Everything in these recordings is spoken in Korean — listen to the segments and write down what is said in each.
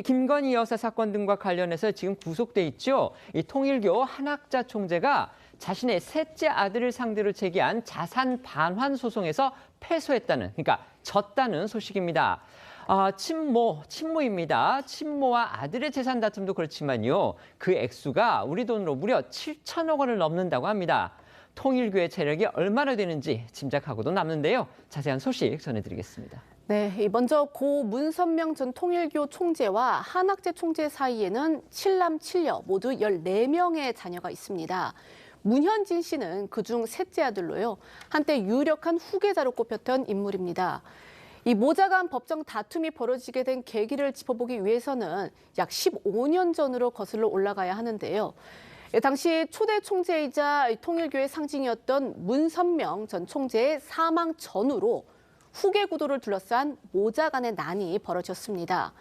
김건희 여사 사건 등과 관련해서 지금 구속돼 있죠. 이 통일교 한학자 총재가 자신의 셋째 아들을 상대로 제기한 자산 반환 소송에서 패소했다는, 그러니까 졌다는 소식입니다. 친모입니다. 친모와 아들의 재산 다툼도 그렇지만요. 그 액수가 우리 돈으로 무려 7천억 원을 넘는다고 합니다. 통일교의 재력이 얼마나 되는지 짐작하고도 남는데요. 자세한 소식 전해드리겠습니다. 네, 먼저 고 문선명 전 통일교 총재와 한학재 총재 사이에는 7남 7녀 모두 14명의 자녀가 있습니다. 문현진 씨는 그중 셋째 아들로요. 한때 유력한 후계자로 꼽혔던 인물입니다. 이 모자간 법정 다툼이 벌어지게 된 계기를 짚어보기 위해서는 약 15년 전으로 거슬러 올라가야 하는데요. 당시 초대 총재이자 통일교의 상징이었던 문선명 전 총재의 사망 전후로 후계 구도를 둘러싼 모자간의 난이 벌어졌습니다.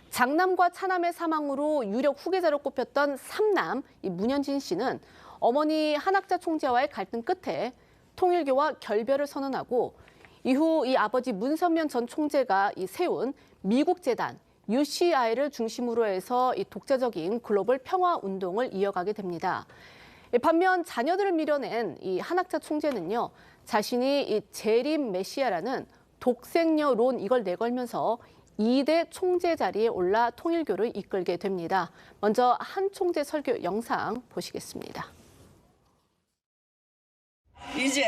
장남과 차남의 사망으로 유력 후계자로 꼽혔던 삼남 문현진 씨는 어머니 한학자 총재와의 갈등 끝에 통일교와 결별을 선언하고 이후 이 아버지 문선명 전 총재가 세운 미국 재단 UCI를 중심으로 해서 이 독자적인 글로벌 평화 운동을 이어가게 됩니다. 반면 자녀들을 밀어낸 이 한학자 총재는요, 자신이 이 재림 메시아라는 독생녀론 이걸 내걸면서 2대 총재 자리에 올라 통일교를 이끌게 됩니다. 먼저 한 총재 설교 영상 보시겠습니다. 이제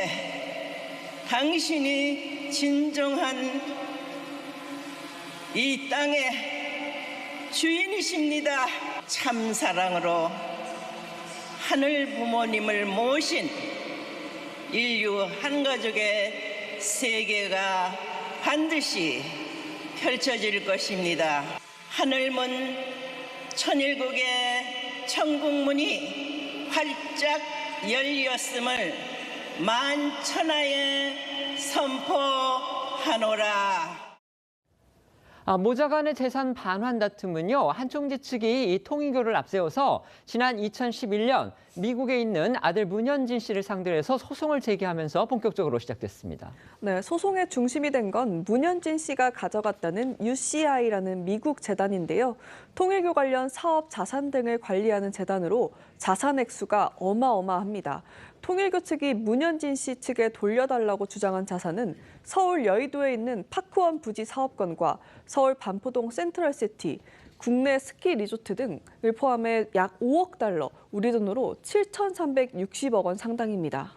당신이 진정한 이 땅의 주인이십니다. 참 사랑으로 하늘 부모님을 모신 인류 한 가족의 세계가 반드시 펼쳐질 것입니다. 하늘문 천일국의 천국문이 활짝 열렸음을 만천하에 선포하노라. 모자간의 재산 반환 다툼은요, 한 총재 측이 이 통일교를 앞세워서 지난 2011년 미국에 있는 아들 문현진 씨를 상대로 해서 소송을 제기하면서 본격적으로 시작됐습니다. 네, 소송의 중심이 된 건 문현진 씨가 가져갔다는 UCI라는 미국 재단인데요. 통일교 관련 사업 자산 등을 관리하는 재단으로 자산 액수가 어마어마합니다. 통일교 측이 문현진 씨 측에 돌려달라고 주장한 자산은 서울 여의도에 있는 파크원 부지 사업권과 서울 반포동 센트럴시티, 국내 스키 리조트 등을 포함해 약 5억 달러, 우리 돈으로 7,360억 원 상당입니다.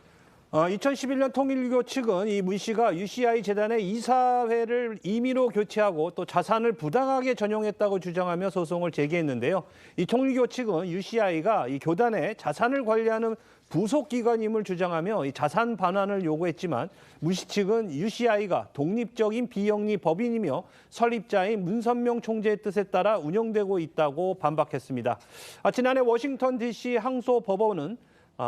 2011년 통일교 측은 이 문 씨가 UCI 재단의 이사회를 임의로 교체하고 또 자산을 부당하게 전용했다고 주장하며 소송을 제기했는데요. 이 통일교 측은 UCI가 이 교단의 자산을 관리하는 부속 기관임을 주장하며 이 자산 반환을 요구했지만 문 씨 측은 UCI가 독립적인 비영리 법인이며 설립자인 문선명 총재의 뜻에 따라 운영되고 있다고 반박했습니다. 지난해 워싱턴 DC 항소법원은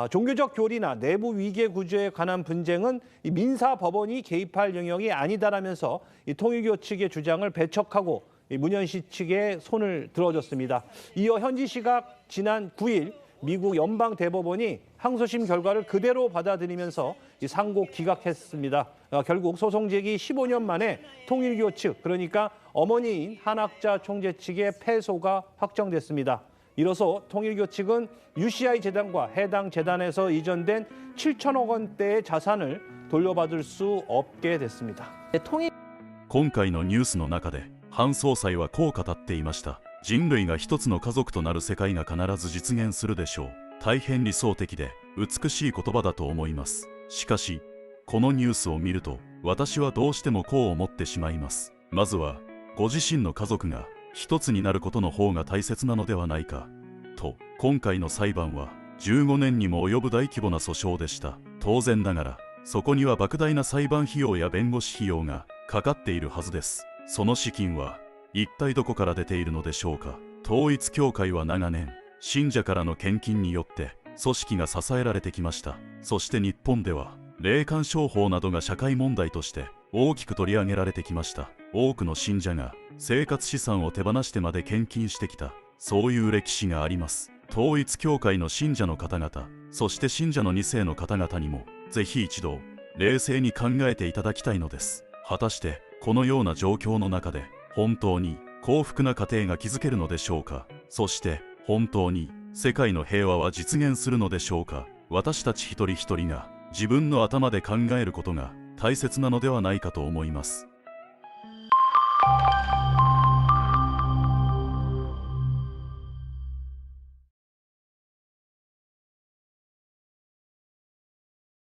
종교적 교리나 내부 위계 구조에 관한 분쟁은 이 민사 법원이 개입할 영역이 아니다라면서 이 통일교 측의 주장을 배척하고 이 문현 씨 측에 손을 들어줬습니다. 이어 현지 시각 지난 9일 미국 연방 대법원이 항소심 결과를 그대로 받아들이면서 이 상고 기각했습니다. 결국 소송 제기 15년 만에 통일교 측, 그러니까 어머니인 한학자 총재 측의 패소가 확정됐습니다. 이로써 통일교 측은 UCI 재단과 해당 재단에서 이전된 7천억 원대의 자산을 돌려받을 수 없게 됐습니다. 今回のニュースの中で、ハン総裁はこう語っていました。人類が一つの家族となる世界が必ず実現するでしょう。大変理想的で美しい言葉だと思います。しかし、このニュースを見ると、私はどうしてもこう思ってしまいます。まずは、ご自身の家族が一つになることの方が大切なのではないか。と、今回の裁判は15年にも及ぶ大規模な訴訟でした。当然ながら、そこには莫大な裁判費用や弁護士費用がかかっているはずです。その資金は一体どこから出ているのでしょうか。統一教会は長年、信者からの献金によって組織が支えられてきました。そして日本では、霊感商法などが社会問題として大きく取り上げられてきました。多くの信者が生活資産を手放してまで献金してきた、そういう歴史があります。統一教会の信者の方々、そして信者の2世の方々にも、ぜひ一度、冷静に考えていただきたいのです。果たして、このような状況の中で、本当に幸福な家庭が築けるのでしょうか。そして本当に世界の平和は実現するのでしょうか。私たち一人一人が自分の頭で考えることが大切なのではないかと思います。